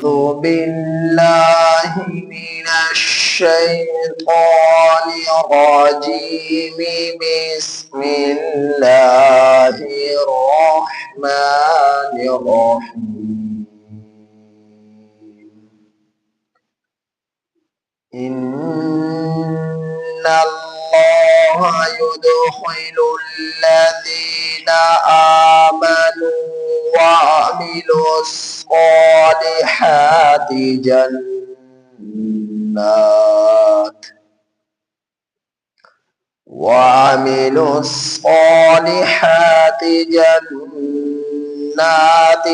بالله من الشيطان الرجيم. بسم الله الرحمن الرحيم. إن الله يدخل الذين آمنوا وعملوا الصالحات جنات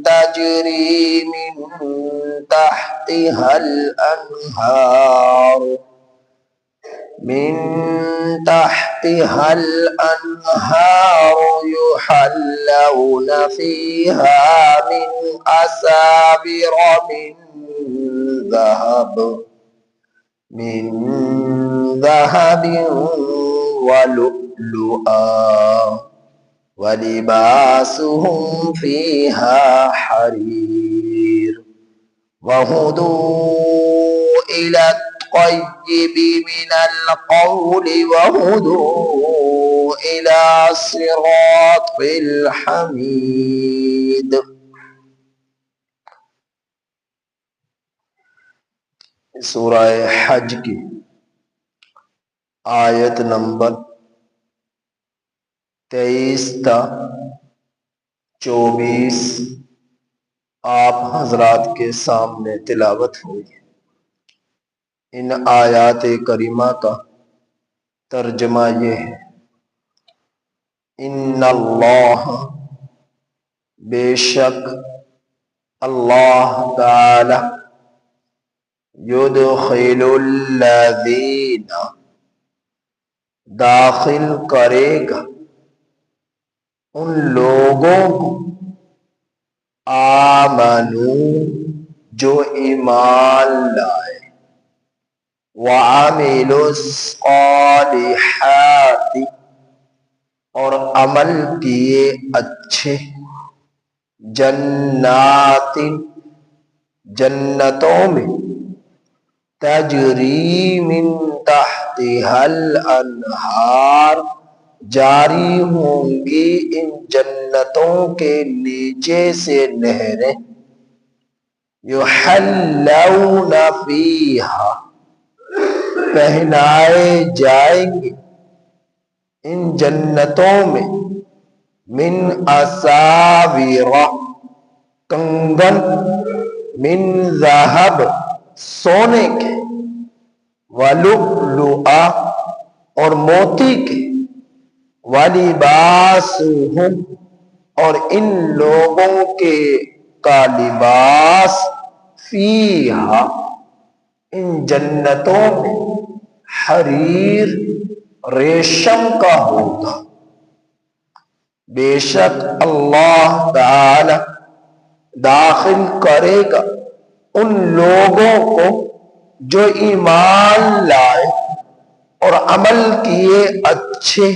تجري من تحتها الأنهار يحلون فيها من أساور من ذهب ولؤلؤا ولباسهم فيها حرير وهدوا إلى الطيب من القول وهدوا إلى صراط الحميد. سورہ حج کی آیت نمبر 23 تا 24 آپ حضرات کے سامنے تلاوت ہوئی. ان آیات کریمہ کا ترجمہ یہ ہے: ان اللہ، بے شک اللہ تعالی، یدخل الذین، داخل کرے گا ان لوگوں کو، آمنو، جو ایمان لائے، وعملوا الصالحات، اور عمل کیے اچھے، جنات، جنتوں میں، تجری من تحتها الانہار، جاری ہوں گی ان جنتوں کے نیچے سے نہریں، یحلون فیہا، پہنائے جائیں گے ان جنتوں میں، من اساور، کنگن، من ذہب، سونے کے، ولؤلؤا، اور موتی کے، ولباسہم، اور ان لوگوں کے کا لباس، فیہا، ان جنتوں میں، حریر، ریشم کا ہوگا. بے شک اللہ تعالی داخل کرے گا ان لوگوں کو جو ایمان لائے اور عمل کیے اچھے،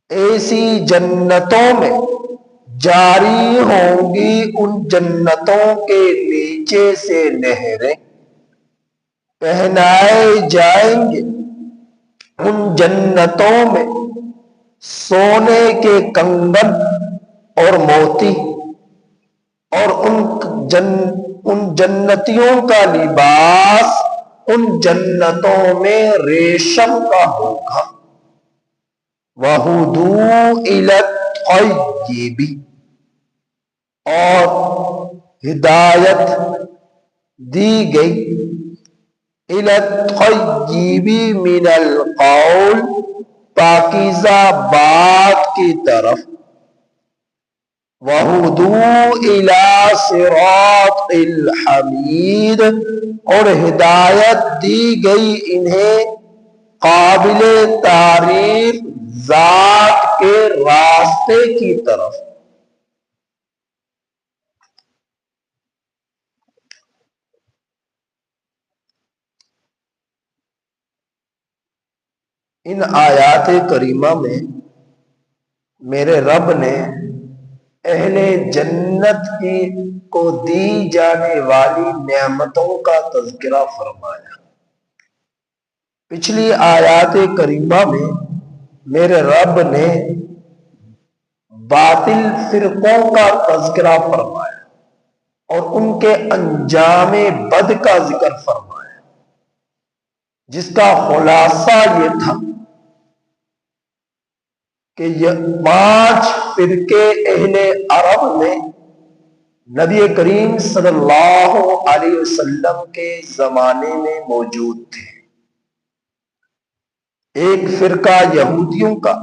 ایسی جنتوں میں جاری ہوں گی ان جنتوں کے نیچے سے نہریں، پہنائے جائیں گے ان جنتوں میں سونے کے کنگن اور موتی، اور ان جنتیوں کا لباس ان جنتوں میں ریشم کا ہوگا. وَهُدُوا إِلَى الطَّيِّبِ، اور ہدایت دی گئی إِلَى الطَّيِّبِ مِنَ الْقَوْلِ، پاکیزہ بات کی طرف. وَهُدُوا إِلَى صِرَاطِ الْحَمِيدِ، اور ہدایت دی گئی انہیں قابل تعریف ذات کے راستے کی طرف. ان آیات کریمہ میں میرے رب نے اہل جنت کی کو دی جانے والی نعمتوں کا تذکرہ فرمایا۔ پچھلی آیات کریمہ میں میرے رب نے باطل فرقوں کا تذکرہ فرمایا اور ان کے انجام بد کا ذکر فرمایا، جس کا خلاصہ یہ تھا کہ یہ 5 فرقے اہل عرب میں نبی کریم صلی اللہ علیہ وسلم کے زمانے میں موجود تھے۔ ایک فرقہ یہودیوں کا،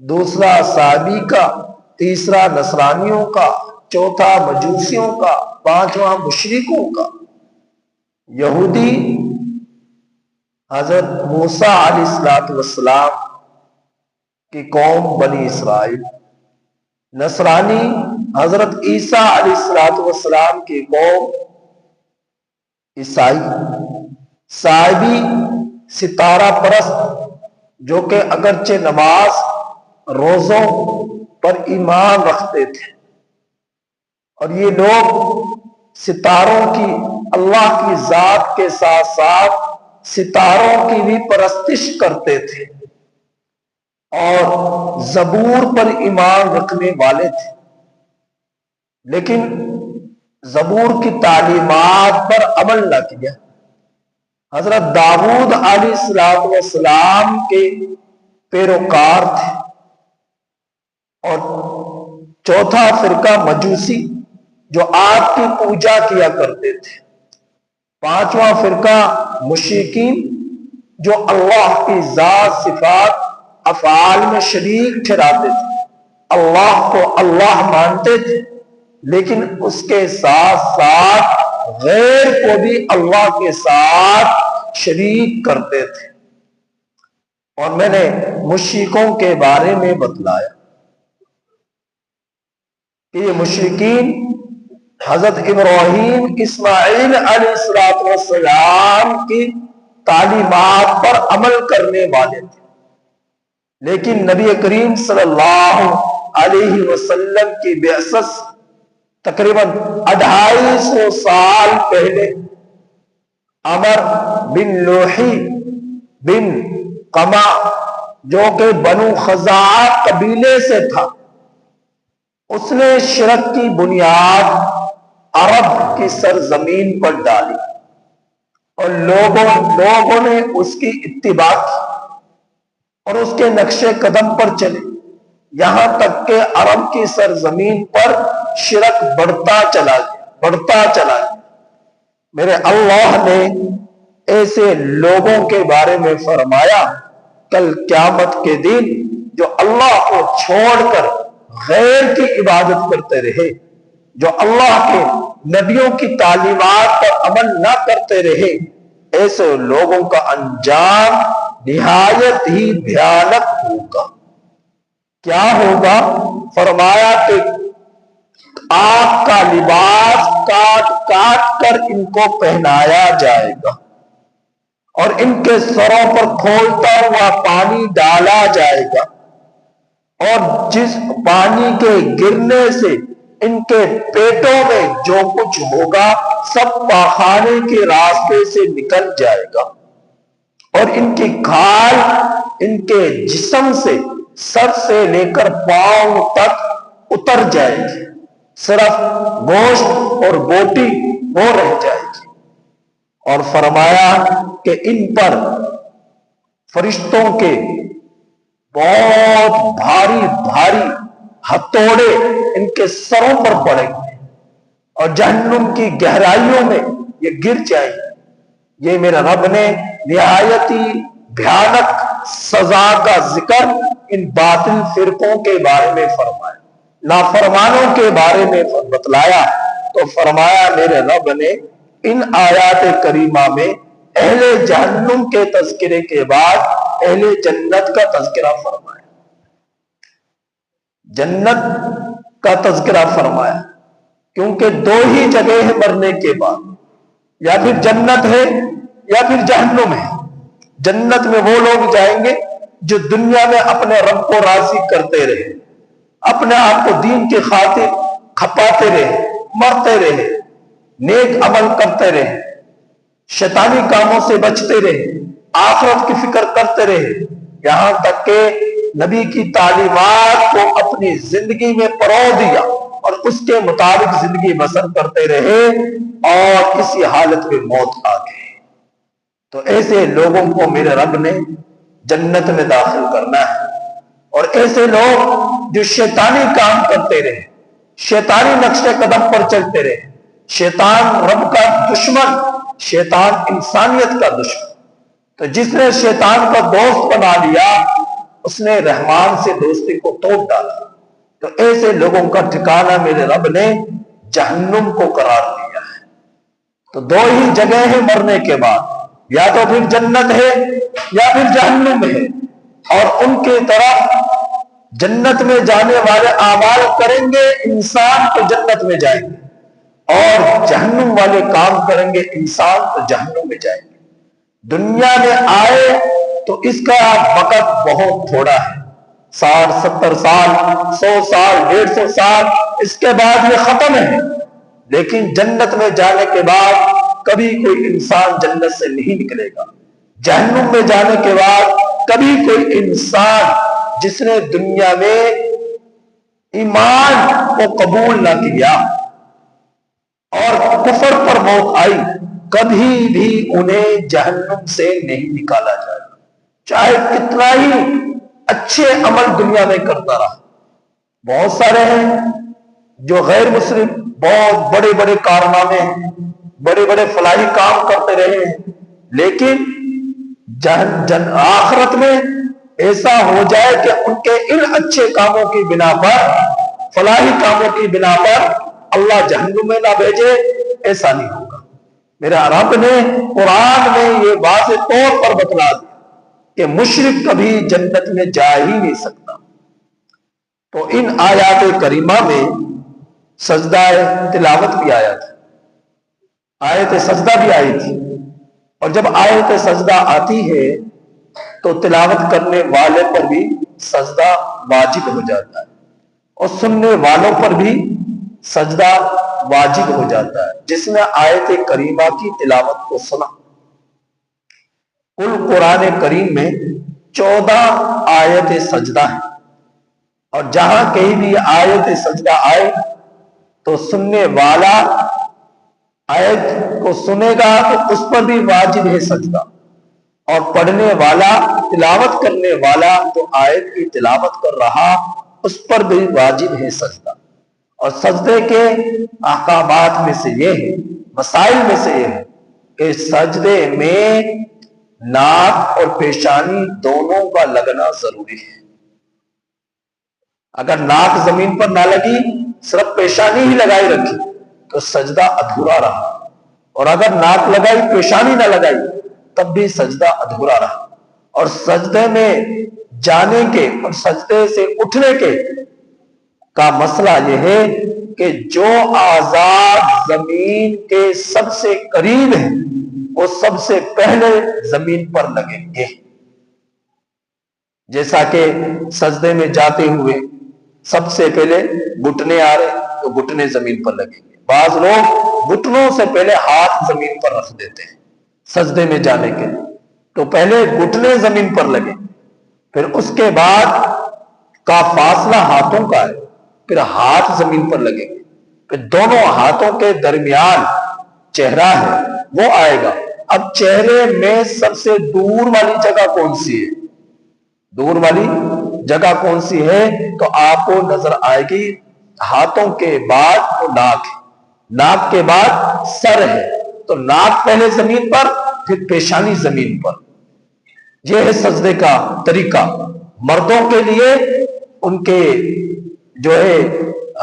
دوسرا صابی کا، تیسرا نصرانیوں کا، چوتھا مجوسیوں کا، پانچواں مشرکوں کا۔ یہودی حضرت موسیٰ علیہ السلام کی قوم بنی اسرائیل، نصرانی حضرت عیسیٰ علیہ السلام کی قوم عیسائی، صابی ستارہ پرست جو کہ اگرچہ نماز روزوں پر ایمان رکھتے تھے، اور یہ لوگ ستاروں کی، اللہ کی ذات کے ساتھ ساتھ ستاروں کی بھی پرستش کرتے تھے اور زبور پر ایمان رکھنے والے تھے، لیکن زبور کی تعلیمات پر عمل نہ کیا۔ حضرت داؤد علیہ السلام کے پیروکار تھے۔ اور چوتھا فرقہ مجوسی جو آگ کی پوجا کیا کرتے تھے۔ پانچواں فرقہ مشرکین جو اللہ کی ذات صفات افعال میں شریک ٹھہراتے تھے، اللہ کو اللہ مانتے تھے، لیکن اس کے ساتھ ساتھ غیر کو بھی اللہ کے ساتھ شریک کرتے تھے۔ اور میں نے مشرکوں کے بارے میں بتلایا کہ یہ مشرکین حضرت ابراہیم اسماعیل علیہ السلام کی تعلیمات پر عمل کرنے والے تھے، لیکن نبی کریم صلی اللہ علیہ وسلم کی بعثت تقریباً 250 سال پہلے عمر بن لوحی بن قمع جو کہ بنو خزاعہ قبیلے سے تھا، اس نے شرک کی بنیاد عرب کی سرزمین پر ڈالی اور لوگوں نے اس کی اتباع کی اور اس کے نقش قدم پر چلے، یہاں تک کہ عرب کی سرزمین پر شرک بڑھتا چلا گیا۔ میرے اللہ نے ایسے لوگوں کے بارے میں فرمایا، کل قیامت کے دن جو اللہ کو چھوڑ کر غیر کی عبادت کرتے رہے، جو اللہ کے نبیوں کی تعلیمات پر عمل نہ کرتے رہے، ایسے لوگوں کا انجام نہایت ہی بھیانک ہوگا۔ کیا ہوگا؟ فرمایا کہ آگ کا لباس کاٹ کاٹ کر ان کو پہنایا جائے گا اور ان کے سروں پر کھولتا ہوا پانی ڈالا جائے گا، اور جس پانی کے گرنے سے ان کے پیٹوں میں جو کچھ ہوگا سب پاخانے کے راستے سے نکل جائے گا، اور ان کی کھال ان کے جسم سے سر سے لے کر پاؤں تک اتر جائے گی، صرف گوشت اور بوٹی وہ رہ جائے گی۔ اور فرمایا کہ ان پر فرشتوں کے بہت بھاری بھاری ہتھوڑے ان کے سروں پر پڑیں گے اور جہنم کی گہرائیوں میں یہ گر جائیں گے۔ یہ میرے رب نے نہایت ہی بھیانک سزا کا ذکر ان باطل فرقوں کے بارے میں فرمایا، نافرمانوں کے بارے میں بتلایا۔ تو فرمایا میرے رب نے ان آیات کریمہ میں اہل جہنم کے تذکرے کے بعد اہل جنت کا تذکرہ فرمایا، جنت کا تذکرہ فرمایا، کیونکہ دو ہی جگہ ہے مرنے کے بعد، یا پھر جنت ہے یا پھر جہنم ہے۔ جنت میں وہ لوگ جائیں گے جو دنیا میں اپنے رب کو راضی کرتے رہے، اپنے آپ کو دین کی خاطر کھپاتے رہے، مرتے رہے، نیک عمل کرتے رہے، شیطانی کاموں سے بچتے رہے، آخرت کی فکر کرتے رہے، یہاں تک کہ نبی کی تعلیمات کو اپنی زندگی میں پرو دیا اور اس کے مطابق زندگی بسر کرتے رہے، اور اسی حالت میں موت آ گئی۔ تو ایسے لوگوں کو میرے رب نے جنت میں داخل کرنا ہے۔ اور ایسے لوگ جو شیطانی کام کرتے رہے، شیطانی نقش قدم پر چلتے رہے، شیطان رب کا دشمن، شیطان انسانیت کا دشمن، تو جس نے شیطان کا دوست بنا لیا اس نے رحمان سے دوستی کو توڑ ڈالا۔ تو ایسے لوگوں کا ٹھکانہ میرے رب نے جہنم کو قرار دیا ہے۔ تو دو ہی جگہ ہیں مرنے کے بعد، یا تو پھر جنت ہے یا پھر جہنم ہے، اور ان کی طرف جنت میں جانے والے اعمال کریں گے انسان تو جنت میں جائیں گے، اور جہنم والے کام کریں گے انسان تو جہنم میں جائیں گے۔ دنیا میں آئے تو اس کا وقت بہت تھوڑا ہے، 60 70 سال، 100 سال، 150 سال، اس کے بعد یہ ختم ہے۔ لیکن جنت میں جانے کے بعد کبھی کوئی انسان جنت سے نہیں نکلے گا۔ جہنم میں جانے کے بعد کبھی کوئی انسان جس نے دنیا میں ایمان کو قبول نہ کیا اور کفر پر موت آئی، کبھی بھی انہیں جہنم سے نہیں نکالا جائے گا، چاہے کتنا ہی اچھے عمل دنیا میں کرتا رہا۔ بہت سارے ہیں جو غیر مسلم بہت بڑے بڑے کارنامے ہیں، بڑے بڑے فلاحی کام کرتے رہے ہیں، لیکن آخرت میں ایسا ہو جائے کہ ان کے ان اچھے کاموں کی بنا پر، فلاحی کاموں کی بنا پر اللہ جہنم میں نہ بھیجے، ایسا نہیں ہوگا۔ میرا رب نے قرآن میں یہ واضح طور پر بتلا دیا کہ مشرک کبھی جنت میں جا ہی نہیں سکتا۔ تو ان آیات کریمہ میں سجدہ تلاوت بھی آیا تھا، آیت سجدہ بھی آئی تھی، اور جب آیت سجدہ آتی ہے تو تلاوت کرنے والے پر بھی سجدہ واجب ہو جاتا ہے، اور سننے والوں پر بھی سجدہ واجب ہو جاتا ہے جس نے آیت کریمہ کی تلاوت کو سنا۔ کل قرآن کریم میں 14 آیت سجدہ ہے، اور جہاں کہیں بھی آیت سجدہ آئے تو سننے والا آیت کو سنے گا تو اس پر بھی واجب ہے سجدہ، اور پڑھنے والا، تلاوت کرنے والا جو آیت کی تلاوت کر رہا اس پر بھی واجب ہے سجدہ۔ اور سجدے کے احکامات میں سے یہ ہے، مسائل میں سے یہ ہے کہ سجدے میں ناک اور پیشانی دونوں کا لگنا ضروری ہے۔ اگر ناک زمین پر نہ لگی، صرف پیشانی ہی لگائی رکھی تو سجدہ ادھورا رہا، اور اگر ناک لگائی پیشانی نہ لگائی تب بھی سجدہ ادھورا رہا۔ اور سجدے میں جانے کے اور سجدے سے اٹھنے کے کا مسئلہ یہ ہے کہ جو اعضاء زمین کے سب سے قریب ہیں وہ سب سے پہلے زمین پر لگیں گے، جیسا کہ سجدے میں جاتے ہوئے سب سے پہلے گھٹنے آ رہے تو گھٹنے زمین پر لگیں گے۔ بعض لوگ گھٹنوں سے پہلے ہاتھ زمین پر رکھ دیتے ہیں سجدے میں جانے کے لیے، تو پہلے گھٹنے زمین پر لگیں، پھر اس کے بعد کا فاصلہ ہاتھوں کا ہے، پھر ہاتھ زمین پر لگیں گے، پھر دونوں ہاتھوں کے درمیان چہرہ ہے وہ آئے گا۔ اب چہرے میں سب سے دور والی جگہ کون سی ہے؟ دور والی جگہ کون سی ہے؟ تو آپ کو نظر آئے گی ہاتھوں کے بعد تو ناک ہے، ناک کے بعد سر ہے، تو ناک پہلے زمین پر پھر پیشانی زمین پر۔ یہ ہے سجدے کا طریقہ۔ مردوں کے لیے ان کے جو ہے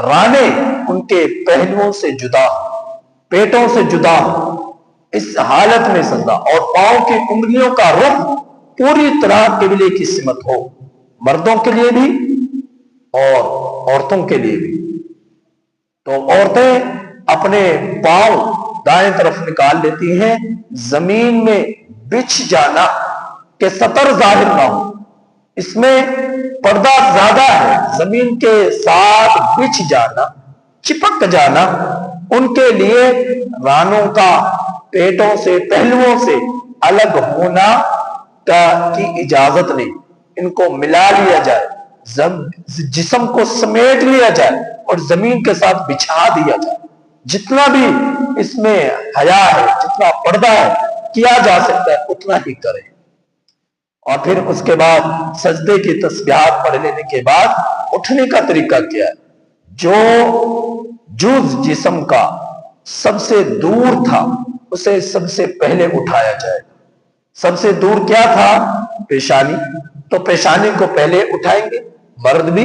رانے ان کے پہلوؤں سے جدا ہو، پیٹوں سے جدا ہو، اس حالت میں سجدہ، اور پاؤں کی انگلیوں کا رخ پوری طرح قبلے کی سمت ہو، مردوں کے لیے بھی اور عورتوں کے لیے بھی۔ تو عورتیں اپنے پاؤں دائیں طرف نکال لیتی ہیں، زمین میں بچھ جانا کہ سطر ظاہر نہ ہو، اس میں پردہ زیادہ ہے، زمین کے ساتھ بچھ جانا، چپک جانا، ان کے لیے رانوں کا پیٹوں سے، پہلوؤں سے الگ ہونا کی اجازت نہیں، ان کو ملا لیا جائے، جسم کو سمیٹ لیا جائے اور زمین کے ساتھ بچھا دیا جائے، جتنا بھی اس میں حیا ہے، جتنا پردہ ہے کیا جا سکتا ہے اتنا ہی کرے۔ اور پھر اس کے بعد سجدے کی تسبیحات پڑھ لینے کے بعد اٹھنے کا طریقہ کیا ہے؟ جو جز جسم کا سب سے دور تھا اسے سب سے پہلے اٹھایا جائے گا۔ سب سے دور کیا تھا؟ پیشانی، تو پیشانی کو پہلے اٹھائیں گے، مرد بھی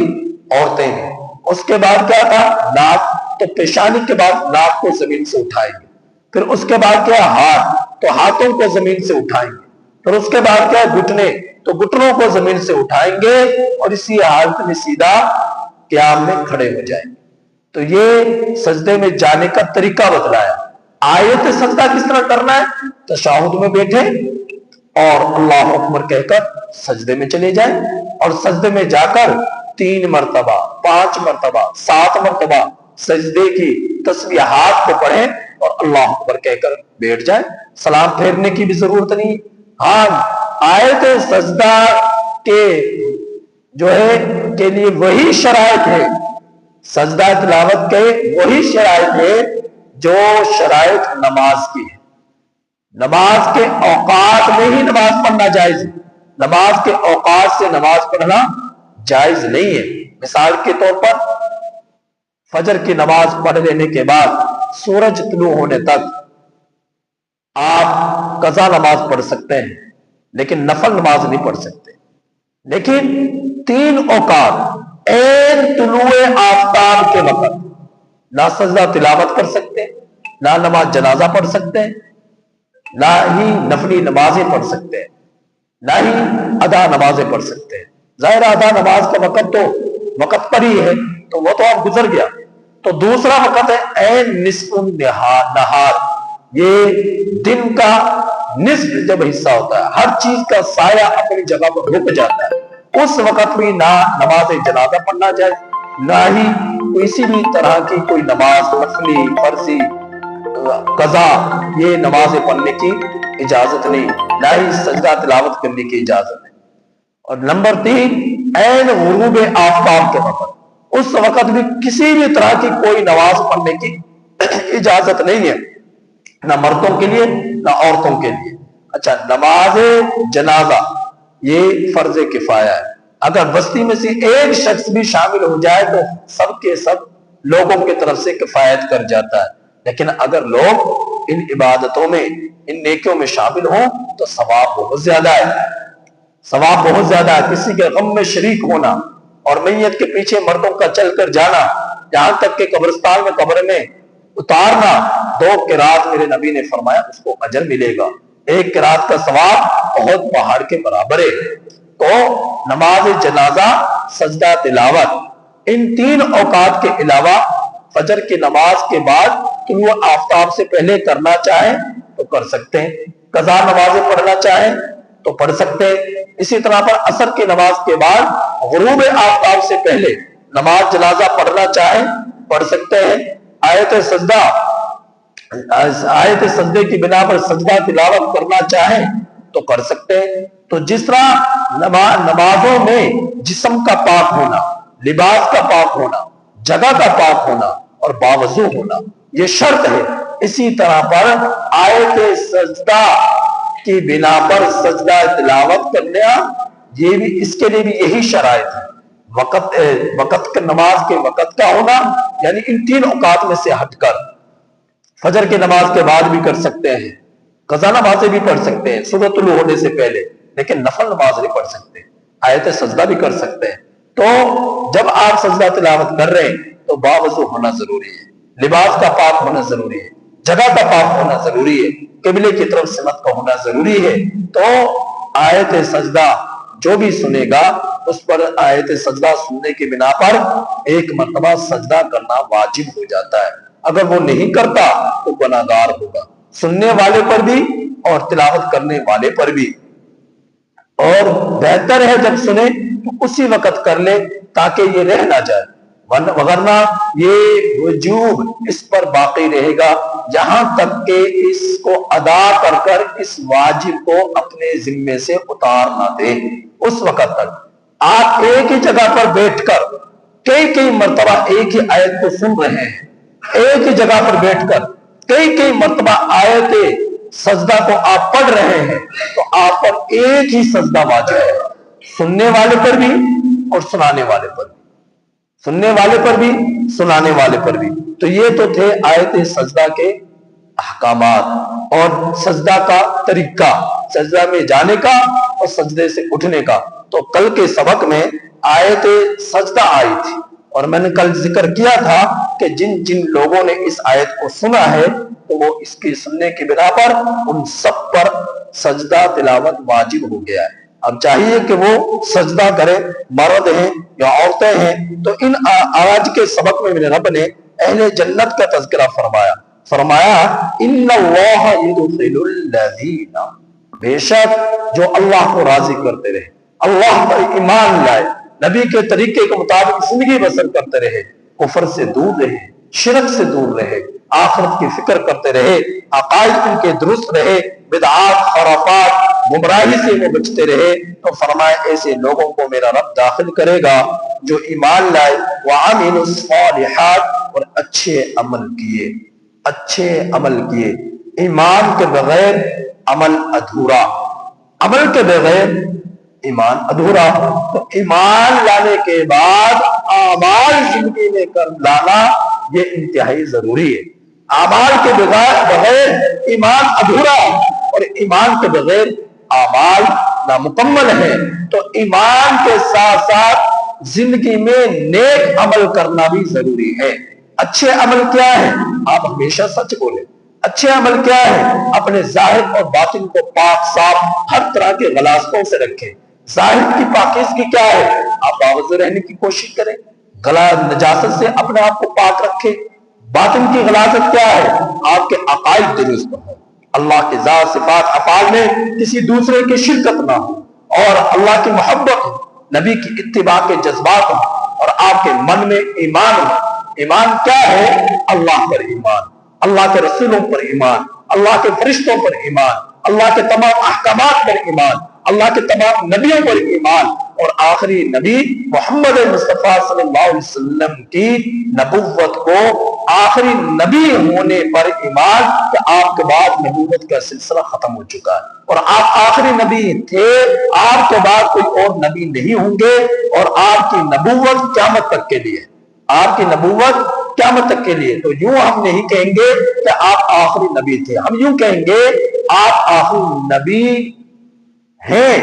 عورتیں بھی۔ اس کے بعد کیا تھا؟ ناک، تو پیشانی کے بعد ناک کو زمین سے اٹھائیں گے۔ پھر اس کے بعد کیا؟ ہاتھ، تو ہاتھوں کو زمین سے اٹھائیں گے۔ پھر اس کے بعد کیا؟ گھٹنے، تو گھٹنوں کو زمین سے اٹھائیں گے اور اسی حالت میں سیدھا قیام میں کھڑے ہو جائیں گے۔ تو یہ سجدے میں جانے کا طریقہ بتلایا۔ آیت سجدہ کس طرح کرنا ہے؟ تشہد میں بیٹھے اور اللہ اکبر کہہ کر سجدے میں چلے جائیں، اور سجدے میں جا کر 3 مرتبہ، 5 مرتبہ، 7 مرتبہ سجدے کی تسبیحات کو پڑھیں اور اللہ اکبر کہہ کر بیٹھ جائیں۔ سلام پھیرنے کی بھی ضرورت نہیں۔ ہاں، آیت سجدہ کے لیے وہی شرائط ہے، سجدہ تلاوت کے وہی شرائط ہے جو شرائط نماز کی ہے۔ نماز کے اوقات میں ہی نماز پڑھنا جائز ہے، نماز کے اوقات سے نماز پڑھنا جائز نہیں ہے۔ مثال کے طور پر فجر کی نماز پڑھ لینے کے بعد سورج طلوع ہونے تک آپ قضا نماز پڑھ سکتے ہیں، لیکن نفل نماز نہیں پڑھ سکتے۔ لیکن 3 اوقات عین طلوع آفتاب کے وقت نہ سجدہ تلاوت کر سکتے، نہ نماز جنازہ پڑھ سکتے، نہ ہی نفلی نمازیں پڑھ سکتے ہیں، نہ ہی ادا نمازیں پڑھ سکتے ہیں۔ ظاہر ادا نماز کا وقت تو وقت پر ہی ہے، تو وہ تو اب گزر گیا۔ تو دوسرا وقت ہے عین نصف نہار، یہ دن کا نصف جب حصہ ہوتا ہے، ہر چیز کا سایہ اپنی جگہ پر رک جاتا ہے، اس وقت بھی نہ نماز جنازہ پڑھنا جائے، نہ ہی کسی بھی طرح کی کوئی نماز نفلی، فرضی، قضا، یہ نمازیں پڑھنے کی اجازت نہیں، نہ ہی سجدہ تلاوت کرنے کی اجازت ہے۔ اور نمبر 3، عین غروب آفتاب کے وقت، اس وقت بھی کسی بھی طرح کی کوئی نماز پڑھنے کی اجازت نہیں ہے، نہ مردوں کے لیے نہ عورتوں کے لیے۔ اچھا، نماز جنازہ یہ فرض کفایہ ہے، اگر بستی میں سے ایک شخص بھی شامل ہو جائے تو سب کے سب لوگوں کی طرف سے کفایت کر جاتا ہے۔ لیکن اگر لوگ ان عبادتوں میں، ان نیکیوں میں شامل ہوں تو ثواب بہت زیادہ ہے، ثواب بہت زیادہ ہے۔ کسی کے غم میں شریک ہونا اور میت کے پیچھے مردوں کا چل کر جانا، یہاں تک کہ قبرستان میں قبر میں اتارنا، 2 قرات میرے نبی نے فرمایا اس کو اجر ملے گا، 1 قرات کا ثواب بہت پہاڑ کے برابر ہے۔ تو نماز جنازہ، سجدہ تلاوت، ان 3 اوقات کے علاوہ فجر کی نماز کے بعد طلوع آفتاب سے پہلے کرنا چاہیں تو کر سکتے ہیں، قضا نمازیں پڑھنا چاہیں تو پڑھ سکتے ہیں۔ اسی طرح پر عصر کی نماز کے بعد غروب آفتاب سے پہلے نماز جنازہ پڑھنا چاہیں پڑھ سکتے ہیں۔ آیت سجدے کی بنا پر سجدہ تلاوت کرنا چاہیں تو کر سکتے ہیں۔ تو جس طرح نمازوں میں جسم کا پاک ہونا، لباس کا پاک ہونا، جگہ کا پاک ہونا اور باوضو ہونا یہ شرط ہے، اسی طرح پر آیت سجدہ کی بنا پر سجدہ تلاوت کرنا، یہ بھی اس کے لیے بھی یہی شرائط ہے۔ وقت نماز کے وقت کا ہونا، یعنی ان 3 اوقات میں سے ہٹ کر فجر کی نماز کے بعد بھی کر سکتے ہیں، قضا نمازیں بھی پڑھ سکتے ہیں سورج طلوع ہونے سے پہلے، لیکن نفل نماز نہیں پڑھ سکتے، آیت سجدہ بھی کر سکتے ہیں۔ تو جب آپ سجدہ تلاوت کر رہے ہیں تو باوضو ہونا ضروری ہے، لباس کا پاک ہونا ضروری ہے، جگہ کا پاک ہونا ضروری ہے، قبلے کی طرف سمت کا ہونا ضروری ہے۔ تو آیت سجدہ جو بھی سنے گا اس پر آیت سجدہ سننے کی بنا پر 1 مرتبہ سجدہ کرنا واجب ہو جاتا ہے، اگر وہ نہیں کرتا تو گناہگار ہوگا، سننے والے پر بھی اور تلاوت کرنے والے پر بھی۔ اور بہتر ہے جب سنے تو اسی وقت کر لے تاکہ یہ رہ نہ جائے، وگرنہ یہ وجوب اس پر باقی رہے گا جہاں تک کہ اس کو ادا کر کر اس واجب کو اپنے ذمے سے اتار نہ دے۔ اس وقت تک آپ ایک ہی جگہ پر بیٹھ کر کئی مرتبہ ایک ہی آیت کو سن رہے ہیں، ایک ہی جگہ پر بیٹھ کر کئی مرتبہ آیت سجدہ کو آپ پڑھ رہے ہیں، تو آپ پر ایک ہی سجدہ واجب ہے، سننے والے پر بھی اور سنانے والے پر بھی، سننے والے پر بھی سنانے والے پر بھی۔ تو یہ تو تھے آیت سجدہ کے احکامات اور سجدہ کا طریقہ، سجدہ میں جانے کا اور سجدے سے اٹھنے کا۔ تو کل کے سبق میں آیت سجدہ آئی تھی اور میں نے کل ذکر کیا تھا کہ جن جن لوگوں نے اس آیت کو سنا ہے تو وہ اس کی سننے کی بنا پر ان سب پر سجدہ تلاوت واجب ہو گیا ہے۔ اب چاہیے کہ وہ سجدہ کرے، مرد ہیں یا عورتیں ہیں۔ تو ان آج کے سبق میں میرے رب نے اہل جنت کا تذکرہ فرمایا ان اللہ یدخل الذین، بے شک جو اللہ کو راضی کرتے رہے، اللہ پر ایمان لائے، نبی کے طریقے کے مطابق زندگی بسر کرتے رہے، کفر سے دور رہے، شرک سے دور رہے، آخرت کی فکر کرتے رہے، عقائد ان کے درست رہے، بدعات خرافات گمراہی سے وہ بچتے رہے، تو فرمائے ایسے لوگوں کو میرا رب داخل کرے گا جو ایمان لائے، وعملوا الصالحات، اور اچھے عمل کیے۔ ایمان کے بغیر عمل ادھورا، عمل کے بغیر ایمان ادھورا۔ تو ایمان لانے کے بعد اعمال زندگی میں کر لانا یہ انتہائی ضروری ہے۔ اعمال کے بغیر ایمان ادھورا ہے اور ایمان کے بغیر اعمال نامکمل ہے۔ تو ایمان کے ساتھ ساتھ زندگی میں نیک عمل کرنا بھی ضروری ہے۔ اچھے عمل کیا ہے؟ آپ ہمیشہ سچ بولیں۔ اچھے عمل کیا ہے؟ اپنے ظاہر اور باطن کو پاک صاف ہر طرح کے غلاظتوں سے رکھیں۔ ظاہر کی پاکیزگی کیا ہے؟ آپ باوضو رہنے کی کوشش کریں، نجاست سے اپنے آپ کو پاک رکھیں۔ باطن کی غلاظت کیا ہے؟ آپ کے عقائد درست ہوں، اللہ کے ذات صفات افعال میں کسی دوسرے کی شرکت نہ ہو، اور اللہ کی محبت ہو، نبی کی اتباع کے جذبات ہوں، اور آپ کے من میں ایمان ہو۔ ایمان کیا ہے؟ اللہ پر ایمان، اللہ کے رسولوں پر ایمان، اللہ کے فرشتوں پر ایمان، اللہ کے تمام احکامات پر ایمان، اللہ کے تمام نبیوں پر ایمان، اور آخری نبی محمد مصطفیٰ صلی اللہ علیہ وسلم کی نبوت کو آخری نبی ہونے پر ایمان کہ آپ کے بعد نبوت کا سلسلہ ختم ہو چکا ہے اور آپ آخری نبی تھے، آپ کے بعد کوئی اور نبی نہیں ہوں گے، اور آپ کی نبوت قیامت تک کے لیے، آپ کی نبوت قیامت تک کے لیے۔ تو یوں ہم نہیں کہیں گے کہ آپ آخری نبی تھے، ہم یوں کہیں گے آپ آخری نبی ہیں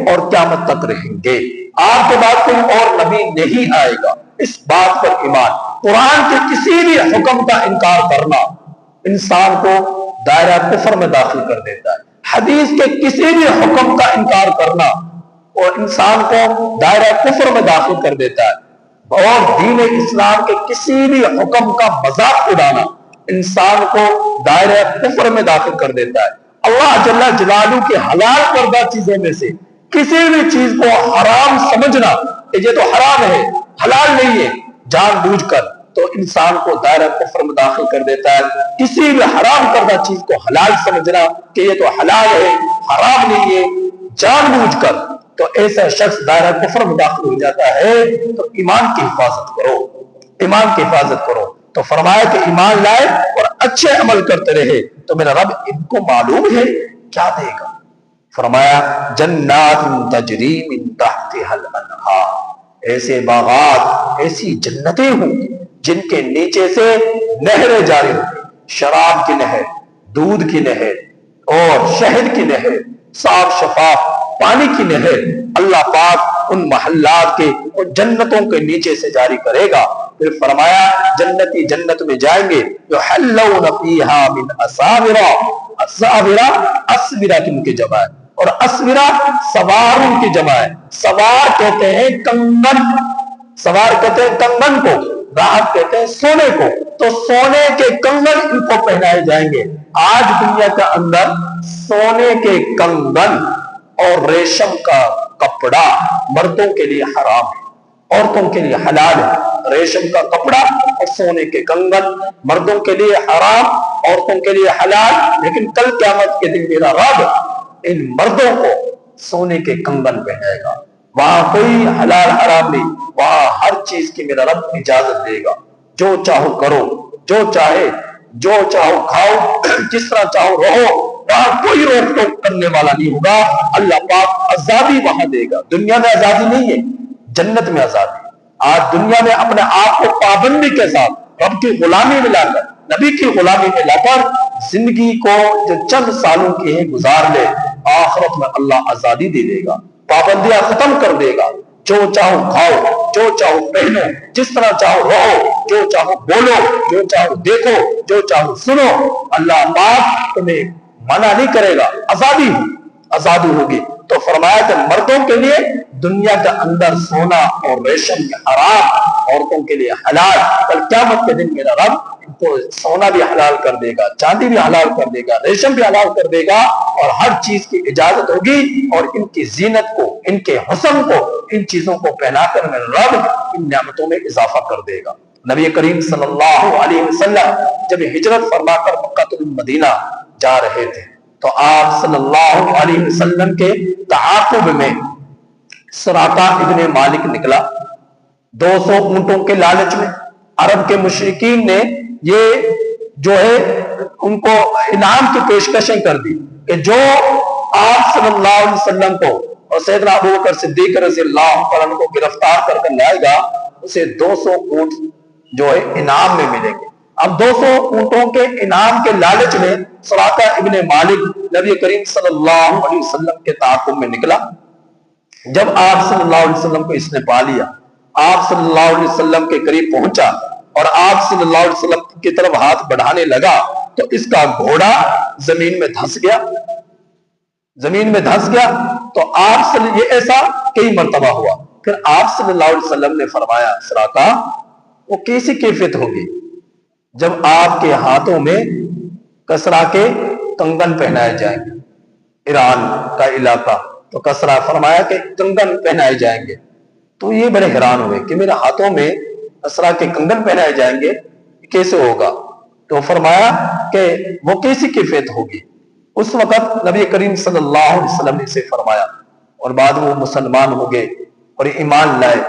اور قیامت تک رہیں گے، آپ کے بعد کوئی اور نبی نہیں آئے گا۔ اس بات پر ایمان۔ قرآن کے کسی بھی حکم کا انکار کرنا انسان کو دائرہ کفر میں داخل کر دیتا ہے، حدیث کے کسی بھی حکم کا انکار کرنا اور انسان کو دائرہ کفر میں داخل کر دیتا ہے، اور دین اسلام کے کسی بھی حکم کا مذاق اڑانا انسان کو دائرہ کفر میں داخل کر دیتا ہے۔ اللہ جل جلالہ کے حلال کردہ چیزوں میں سے کسی بھی چیز کو حرام سمجھنا کہ یہ تو حرام ہے، حلال نہیں ہے، جان بوجھ کر، تو انسان کو دائرہ کفر میں داخل کر دیتا ہے۔ کسی بھی حرام کردہ چیز کو حلال سمجھنا کہ یہ تو حلال ہے، حرام نہیں ہے، جان بوجھ کر، تو ایسا شخص دائرہ کفر میں داخل ہو جاتا ہے۔ تو ایمان کی حفاظت کرو، ایمان کی حفاظت کرو۔ تو فرمایا کہ ایمان لائے اور اچھے عمل کرتے رہے، تو میرا رب ان کو معلوم ہے کیا دے گا۔ فرمایا جنات تجری من تحتها الانہار، ایسے باغات، ایسی جنتیں ہوں جن کے نیچے سے نہریں جاری ہوں، شراب کی نہر، دودھ کی نہر اور شہد کی نہر، صاف شفاف پانی کی نہر اللہ پاک ان محلات کے اور جنتوں کے نیچے سے جاری کرے گا۔ پھر فرمایا جنتی جنت میں جائیں گے، یحلون فیہا من اساورا، اساورا اسورا کن کی جمع ہے، اور اسورا سواروں کی جمع ہے۔ سوار کہتے ہیں کنگن، سوار کہتے ہیں کنگن کو، راحت کہتے ہیں سونے کو، تو سونے کے کنگن ان کو پہنائے جائیں گے۔ آج دنیا کے اندر سونے کے کنگن اور ریشم کا کپڑا مردوں کے لیے حرام ہے، عورتوں کے لیے حلال ہے۔ ریشم کا کپڑا اور سونے کے کنگن مردوں کے لیے حرام، عورتوں کے لیے حلال، لیکن کل قیامت کے دن میرا رب ان مردوں کو سونے کے کنگن پہنائے گا۔ وہاں کوئی حلال حرام نہیں، وہاں ہر چیز کی میرا رب اجازت دے گا، جو چاہو کرو، جو چاہو کھاؤ، جس طرح چاہو رہو، وہاں کوئی روک ٹوک کرنے والا نہیں ہوگا۔ اللہ پاک آزادی وہاں دے گا۔ دنیا میں آزادی نہیں ہے، جنت میں آزادی ہے۔ آج دنیا میں اپنے آپ کو پابندی کے ساتھ رب کی غلامی میں لا کر، نبی کی غلامی میں لا کر زندگی کو جو چند سالوں کی ہے گزار لے، آخرت میں اللہ آزادی دے دے گا، پابندیاں ختم کر دے گا۔ جو چاہو کھاؤ، جو چاہو پہنو، جس طرح چاہو رہو، جو چاہو بولو، جو چاہو دیکھو، جو چاہو سنو، اللہ پاک تمہیں منع نہیں کرے گا، آزادی ہوگی۔ تو فرمایا کہ مردوں کے لیے دنیا کے اندر سونا اور ریشم کے حرام، عورتوں کے لیے حلال۔ کل قیامت کے دن میرا رب ان کو سونا بھی حلال کر دے گا، چاندی بھی حلال کر دے گا، ریشم بھی حلال کر دے گا، اور ہر چیز کی اجازت ہوگی، اور ان کی زینت کو، ان کے حسن کو، ان چیزوں کو پہنا کر میرا رب ان نعمتوں میں اضافہ کر دے گا۔ نبی کریم صلی اللہ علیہ وسلم جب ہجرت فرما کر مکہ المدینہ جا رہے تھے تو آپ صلی اللہ علیہ وسلم کے تعاقب میں سراقہ ابن مالک نکلا 200 اونٹوں کے لالچ میں۔ عرب کے مشرکین نے یہ جو ہے ان کو انعام کی پیشکشیں کر دی کہ جو آپ صلی اللہ علیہ وسلم کو اور سیدنا ابوبکر صدیق رضی اللہ عنہ کو گرفتار کر لائے گا، اسے 200 اونٹ جو ہے انعام میں ملیں گے۔ اب 200 اونٹوں کے انعام کے لالچ میں سراقہ ابن مالک نبی کریم صلی اللہ علیہ وسلم کے تعاقب میں نکلا۔ جب آپ صلی اللہ علیہ وسلم کو اس نے پا لیا، آپ صلی اللہ علیہ وسلم کے قریب پہنچا اور آپ صلی اللہ علیہ وسلم کی طرف ہاتھ بڑھانے لگا تو اس کا گھوڑا زمین میں دھس گیا۔ تو آپ یہ ایسا کئی مرتبہ ہوا۔ پھر آپ صلی اللہ علیہ وسلم نے فرمایا سراقہ وہ کیسی کیفیت ہوگی جب آپ کے ہاتھوں میں کسرا کے کنگن پہنائے جائیں گے، ایران کا علاقہ تو کسرا فرمایا کہ کنگن پہنائے جائیں گے، تو یہ بڑے حیران ہوئے کہ میرے ہاتھوں میں کسرا کے کنگن پہنائے جائیں گے، کیسے ہوگا؟ تو فرمایا کہ وہ کیسی کیفیت ہوگی؟ اس وقت نبی کریم صلی اللہ علیہ وسلم نے اسے فرمایا، اور بعد وہ مسلمان ہو گئے اور ایمان لائے۔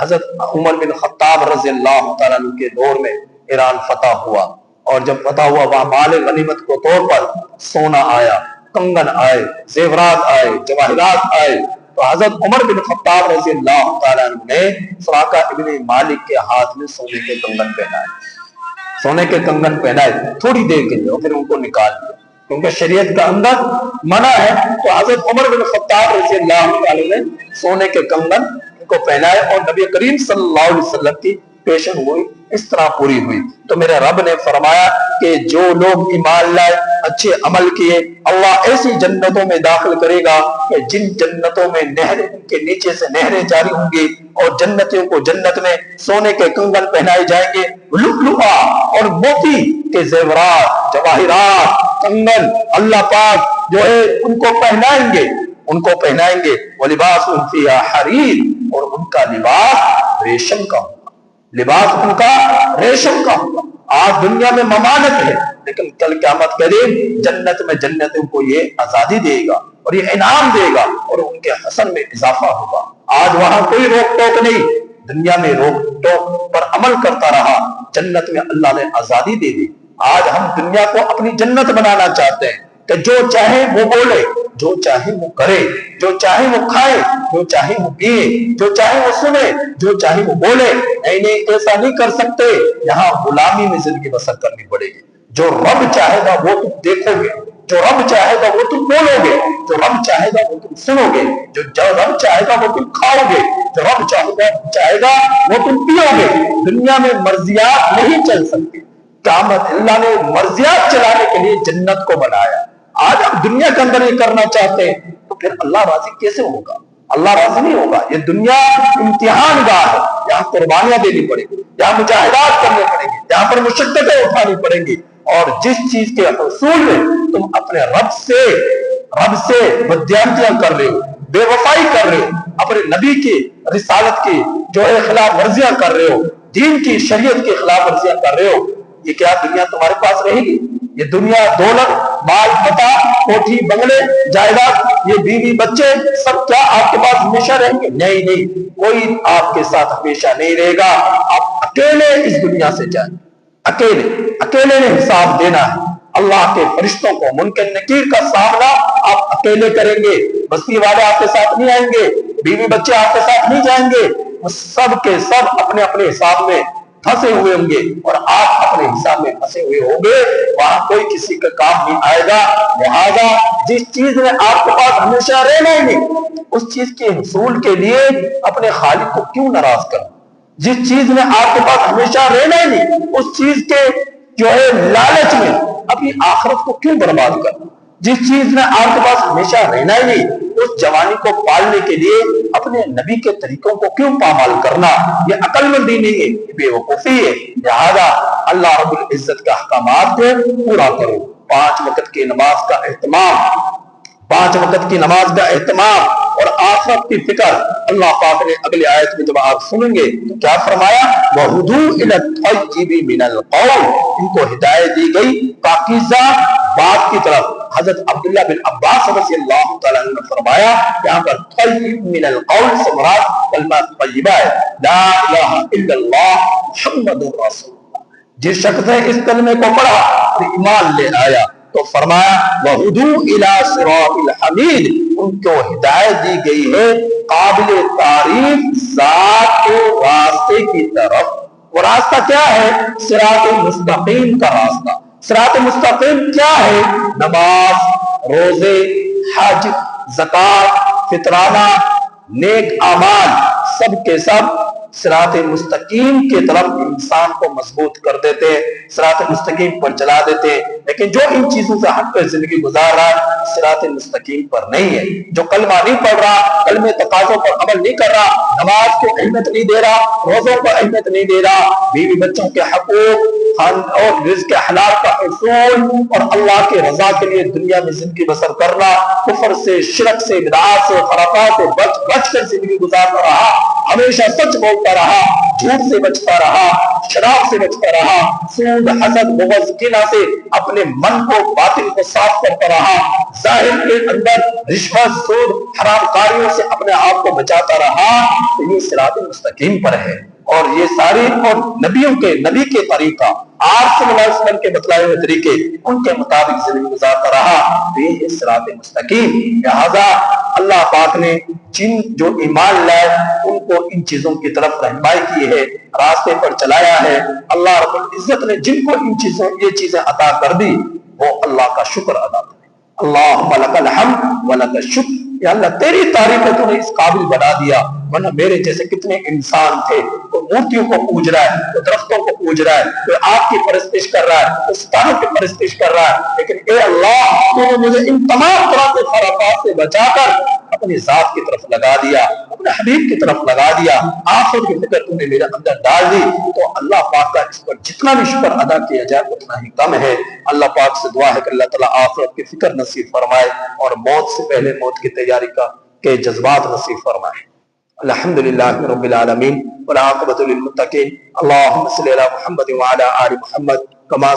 حضرت عمر بن خطاب رضی اللہ تعالیٰ عنہ کے دور میں ایران فتح ہوا، اور جب فتح ہوا وہاں مال غنیمت کو طور پر سونا آیا، کنگن آئے، زیورات آئے، جواہرات آئے۔ تو حضرت عمر بن خطاب رضی اللہ تعالیٰ عنہ نے سراقہ ابن مالک کے ہاتھ میں سونے کے کنگن پہنائے تھوڑی دیر کے لیے، اور پھر ان کو نکال دیا، کیونکہ شریعت کا اندر منع ہے۔ تو حضرت عمر بن خطاب رضی اللہ تعالیٰ نے سونے کے کنگن ان کو پہنائے، اور نبی کریم صلی اللہ علیہ وسلم کی پیشن ہوئی اس طرح پوری ہوئی۔ تو میرے رب نے فرمایا کہ جو لوگ ایمان لائے، اچھے عمل کیے، اللہ ایسی جنتوں میں داخل کرے گا کہ جن جنتوں میں نہریں کے نیچے سے نہریں جاری ہوں گی، اور جنتیوں کو جنت میں سونے کے کنگن پہنائے جائیں گے، لؤلؤا اور موتی کے زیورات، جواہرات، کنگن اللہ پاک جو ہے ان کو پہنائیں گے، وَلِبَاسُهُمْ فِيهَا حَرِيرٌ، اور ان کا لباس ریشم کا ہوگا، ہوگا۔ آج دنیا میں ممانت ہے، لیکن کل قیامت کے دن جنت میں جنتوں کو یہ آزادی دے گا اور یہ انعام دے گا، اور ان کے حسن میں اضافہ ہوگا۔ آج وہاں کوئی روک ٹوک نہیں، دنیا میں روک ٹوک پر عمل کرتا رہا، جنت میں اللہ نے آزادی دے دی۔ آج ہم دنیا کو اپنی جنت بنانا چاہتے ہیں کہ جو چاہے وہ بولے، جو چاہے وہ کرے، جو چاہے وہ کھائے، جو چاہے وہ پیے، جو چاہے وہ سنے، جو چاہے وہ بولے۔ نہیں، ایسا نہیں کر سکتے۔ یہاں غلامی میں زندگی بسر کرنی پڑے گی۔ جو رب چاہے گا وہ تم دیکھو گے، جو رب چاہے گا وہ تم بولو گے، جو رب چاہے گا وہ تم سنو گے، جو رب چاہے گا وہ تم کھاؤ گے، جو رب چاہے گا وہ تم پیو گے۔ دنیا میں مرضیات نہیں چل سکتی۔ قیامت اللہ نے مرضیات چلانے کے لیے جنت کو بنایا۔ آج ہم دنیا کے اندر یہ کرنا چاہتے ہیں تو پھر اللہ راضی کیسے ہوگا؟ اللہ راضی نہیں ہوگا۔ یہ دنیا امتحان گاہ ہے، یہاں قربانیاں دینی پڑیں گی، یہاں مجاہدات کرنے پڑیں گی، یہاں پر مشقتیں اٹھانی پڑیں گی، اور جس چیز کے حصول میں تم اپنے رب سے رب سے بدیانتیاں کر رہے ہو، بے وفائی کر رہے ہو، اپنے نبی کی رسالت کی جو ہے خلاف ورزیاں کر رہے ہو، دین کی شریعت کی خلاف ورزیاں کر رہے ہو، یہ کیا دنیا تمہارے پاس رہے گی؟ یہ دنیا دولت، مال متا، کوٹھی بنگلے، جائیداد، یہ بیوی بچے سب کیا آپ کے پاس ہمیشہ رہیں گے؟ نہیں نہیں، کوئی آپ کے ساتھ ہمیشہ نہیں رہے گا۔ آپ اکیلے اس دنیا سے جائیں، اکیلے نے حساب دینا ہے۔ اللہ کے فرشتوں کو منکر نکیر کا سامنا آپ اکیلے کریں گے، بستی والے آپ کے ساتھ نہیں آئیں گے، بیوی بچے آپ کے ساتھ نہیں جائیں گے، وہ سب کے سب اپنے اپنے حساب میں پھنسے ہوئے ہوں گے، اور آپ اپنے حساب میں پھنسے ہوئے ہوں گے، وہاں کوئی کسی کا کام نہیں آئے گا۔ لہذا جس چیز میں آپ کے پاس ہمیشہ رہنا ہی نہیں، اس چیز کے حصول کے لیے اپنے خالق کو کیوں ناراض کریں؟ جس چیز میں آپ کے پاس ہمیشہ رہنا ہی نہیں، اس چیز کے جو ہے لالچ میں اپنی آخرت کو کیوں برباد کرنا؟ جس چیز میں آپ کے پاس ہمیشہ رہنا ہی نہیں، اس جوانی کو پالنے کے لیے اپنے نبی کے طریقوں کو کیوں پامال کرنا؟ یہ عقل مندی نہیں ہے، یہ بے وقوفی ہے۔ لہذا اللہ رب العزت کے احکامات کو پورا کرو۔ 5 وقت کی نماز کا اہتمام، 5 وقت کی نماز کا اہتمام اور آخرت کی فکر۔ اللہ پاک نے اگلی آیت میں جب آپ سنیں گے تو کیا فرمایا؟ وَهُدُوا إِلَى الطَّيِّبِ مِنَ الْقَوْلِ، ان کو ہدایت دی گئی پاکیزہ بات کی طرف۔ حضرت عبداللہ بن عباس رضی اللہ تعالیٰ عنہ نے فرمایا کہ یہاں پر طیب من القول سے مراد کلمہ طیبہ ہے، لا الہ الا اللہ محمد رسول اللہ۔ جس شخص نے اس کلمے کو پڑھا اور ایمان لے آیا تو فرمایا وَهُدُوا إِلَى صِرَاطِ الْحَمِيدِ، ان کو ہدایت دی گئی ہے قابل تعریف ذات کے راستے کی طرف۔ وہ راستہ کیا ہے؟ صراط مستقیم کا راستہ۔ صراط مستقیم کیا ہے؟ نماز، روزے، حج، زکوٰۃ، فطرانہ، نیک اعمال، سب کے سب صراط مستقیم کی طرف انسان کو مضبوط کر دیتے، صراط مستقیم پر چلا دیتے۔ لیکن جو ان چیزوں سے ہٹ کر زندگی گزار رہا ہے صراط مستقیم پر نہیں ہے۔ جو کلمہ نہیں پڑھ رہا، کلمے تقاضوں پر عمل نہیں کر رہا، نماز کو اہمیت نہیں دے رہا، روزوں کو اہمیت نہیں دے رہا، بیوی بچوں کے حقوق اور رزق حلال کا حصول اور اللہ کے رضا کے لیے دنیا میں زندگی بسر کرنا، کفر سے، شرک سے، بدعات سے، خرافات سے بچ کر زندگی گزارتا رہا، ہمیشہ سچ بولتا رہا، جھوٹ سے بچتا رہا، شراب سے بچتا رہا، سود، حسد، بغض، کینہ سے اپنے من کو، باطن کو صاف کرتا رہا، ظاہر کے اندر رشوت، سود، حرام کاریوں سے اپنے آپ کو بچاتا رہا، تو یہ صراط مستقیم پر ہے۔ اور یہ ساری اور نبی کے طریقہ، آپ صلی اللہ علیہ وسلم کے بتلائے ہوئے طریقے، ان کے مطابق زندگی گزارتا رہا، تو یہ ہے صراط مستقیم۔ لہذا اللہ پاک نے جن جو ایمان لائے ان کو ان چیزوں کی طرف رہنمائی کی ہے، راستے پر چلایا ہے۔ اللہ رب العزت نے جن کو یہ چیزیں عطا کر دی، وہ اللہ کا شکر ادا کرے۔ اللہم لک الحمد ولک الشکر، یا اللہ تیری تعریف ہے، تو نے اس قابل بنا دیا، ورنہ میرے جیسے کتنے انسان تھے، کوئی مورتیوں کو پوج رہا ہے، کوئی درختوں کو پوج رہا ہے، کوئی آگ کی پرستش کر رہا ہے، کوئی ستاروں کی پرستش کر رہا ہے، لیکن اے اللہ تو نے مجھے ان تمام طرح کے خرافات سے بچا کر اپنی ذات کی طرف لگا دیا، اپنے حبیب کی طرف لگا دیا، آخرت کی فکر تو نے میرے اندر ڈال دی۔ تو اللہ پاک کا اس پر جتنا بھی شکر ادا کیا جائے اتنا ہی کم ہے۔ اللہ پاک سے دعا ہے کہ اللہ تعالیٰ آخرت کی فکر نصیب فرمائے اور موت سے پہلے موت کی تیاری کے جذبات نصیب فرمائے۔ الحمدللہ رب العالمین والعاقبۃ للمتقین۔ اللہم صلی علی محمد وعلی آل محمد کما